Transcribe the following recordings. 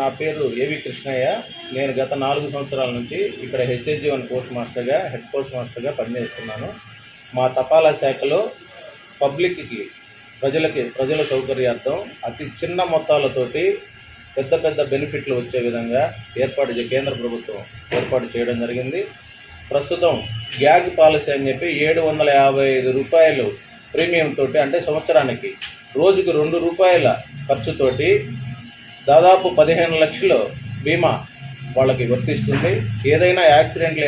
నా పేరు ఏవి కృష్ణయ్య. నేను గత 4 సంవత్సరాల నుంచి ఇక్కడ హెచ్హెచ్1 హెడ్ పోస్ట్ మాస్టర్గా పనిచేస్తున్నాను. మా తపాలా శాఖలో పబ్లిక్కి ప్రజల సౌకర్యార్థం అతి చిన్న మొత్తాలతోటి పెద్ద బెనిఫిట్లు వచ్చే విధంగా కేంద్ర ప్రభుత్వం ఏర్పాటు చేయడం జరిగింది. ప్రస్తుతం గ్యాగ్ పాలసీ అని చెప్పి 755 రూపాయలు ప్రీమియం తోటి, అంటే సంవత్సరానికి రోజుకు 2 రూపాయల ఖర్చుతోటి దాదాపు 15 లక్షలు బీమా వాళ్ళకి వర్తిస్తుంది. ఏదైనా యాక్సిడెంట్లు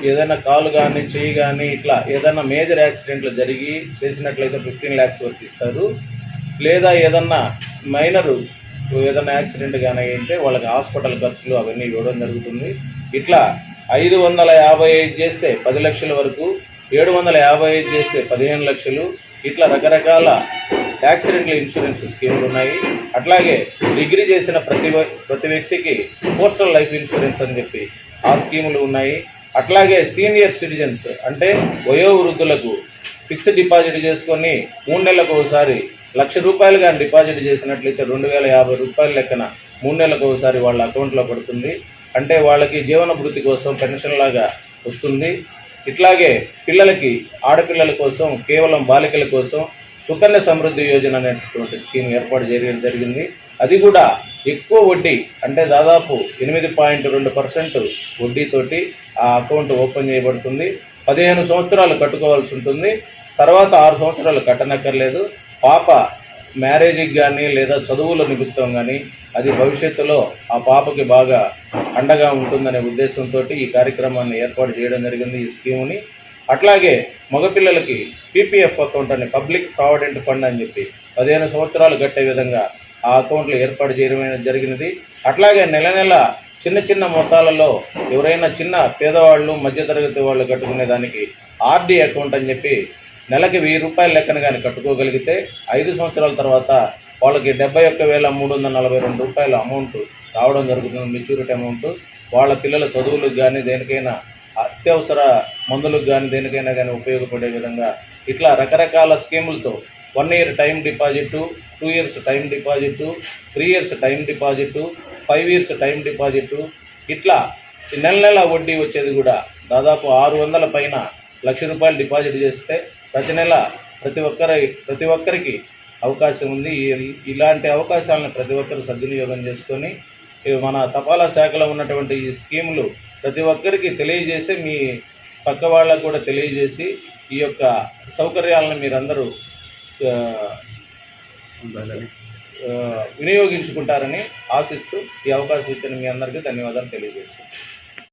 ఏదైనా కాలు కానీ చెయ్యి కానీ ఇట్లా ఏదైనా మేజర్ యాక్సిడెంట్లు జరిగి చేసినట్లయితే 15 lakhs వర్తిస్తారు. లేదా ఏదన్నా మైనరు ఏదైనా యాక్సిడెంట్ కానీ అయితే వాళ్ళకి హాస్పిటల్ ఖర్చులు అవన్నీ ఇవ్వడం జరుగుతుంది. ఇట్లా 555 చేస్తే 10 లక్షల వరకు, 755 చేస్తే 15 లక్షలు, ఇట్లా రకరకాల యాక్సిడెంటల్ ఇన్సూరెన్స్ స్కీములు ఉన్నాయి. అట్లాగే డిగ్రీ చేసిన ప్రతి వ్యక్తికి పోస్టల్ లైఫ్ ఇన్సూరెన్స్ అని చెప్పి ఆ స్కీములు ఉన్నాయి. అట్లాగే సీనియర్ సిటిజన్స్ అంటే వయోవృద్ధులకు ఫిక్స్డ్ డిపాజిట్ చేసుకొని 3 నెలలకు ఒకసారి ₹1,00,000 కానీ డిపాజిట్ చేసినట్లయితే 2,050 రూపాయల లెక్కన 3 నెలలకు ఒకసారి వాళ్ళ అకౌంట్లో పడుతుంది. అంటే వాళ్ళకి జీవన భృతి కోసం పెన్షన్ లాగా వస్తుంది. ఇట్లాగే ఆడపిల్లల కోసం, కేవలం బాలికల కోసం సుకన్య సమృద్ధి యోజన అనేటటువంటి స్కీమ్ ఏర్పాటు చేయడం జరిగింది. అది కూడా ఎక్కువ వడ్డీ, అంటే దాదాపు 8.2% వడ్డీతోటి ఆ అకౌంట్ ఓపెన్ చేయబడుతుంది. 15 సంవత్సరాలు కట్టుకోవాల్సి ఉంటుంది. తర్వాత 6 సంవత్సరాలు కట్టనక్కర్లేదు. పాప మ్యారేజ్కి కానీ లేదా చదువుల నిమిత్తం కానీ అది భవిష్యత్తులో ఆ పాపకి బాగా అండగా ఉంటుందనే ఉద్దేశంతో ఈ కార్యక్రమాన్ని ఏర్పాటు చేయడం జరిగింది, ఈ స్కీముని. అట్లాగే మగపిల్లలకి పీపీఎఫ్ అకౌంట్ అని, పబ్లిక్ ప్రావిడెంట్ ఫండ్ అని చెప్పి 15 సంవత్సరాలు కట్టే విధంగా ఆ అకౌంట్లు ఏర్పాటు చేయడం జరిగినది. అట్లాగే నెల చిన్న మొత్తాలలో ఎవరైనా చిన్న పేదవాళ్ళు, మధ్యతరగతి వాళ్ళు కట్టుకునే దానికి ఆర్డీ అకౌంట్ అని చెప్పి నెలకి 1000 రూపాయల లెక్కన కానీ కట్టుకోగలిగితే 5 సంవత్సరాల తర్వాత వాళ్ళకి 71,342 రూపాయల అమౌంట్ రావడం జరుగుతుంది, మెచ్యూరిటీ అమౌంట్. వాళ్ళ పిల్లల చదువులకు కానీ దేనికైనా, అత్యవసర మందులకు కానీ దేనికైనా కానీ ఉపయోగపడే విధంగా ఇట్లా రకరకాల స్కీములతో 1 year time deposit, 2 years time deposit, 3 years time deposit, 5 years time deposit, ఇట్లా నెల వడ్డీ వచ్చేది కూడా దాదాపు 600 పైన ₹1,00,000 డిపాజిట్ చేస్తే ప్రతి నెల ప్రతి ఒక్కరికి అవకాశం ఉంది. ఇలాంటి అవకాశాలను ప్రతి ఒక్కరు సద్వినియోగం చేసుకొని మన తపాలా శాఖలో ఉన్నటువంటి ఈ స్కీములు ప్రతి ఒక్కరికి తెలియజేసి, మీ పక్క వాళ్ళకు కూడా తెలియజేసి ఈ యొక్క సౌకర్యాలను మీరందరూ వినియోగించుకుంటారని ఆశిస్తూ ఈ అవకాశం ఇచ్చిన మీ అందరికీ ధన్యవాదాలు తెలియజేస్తున్నాను.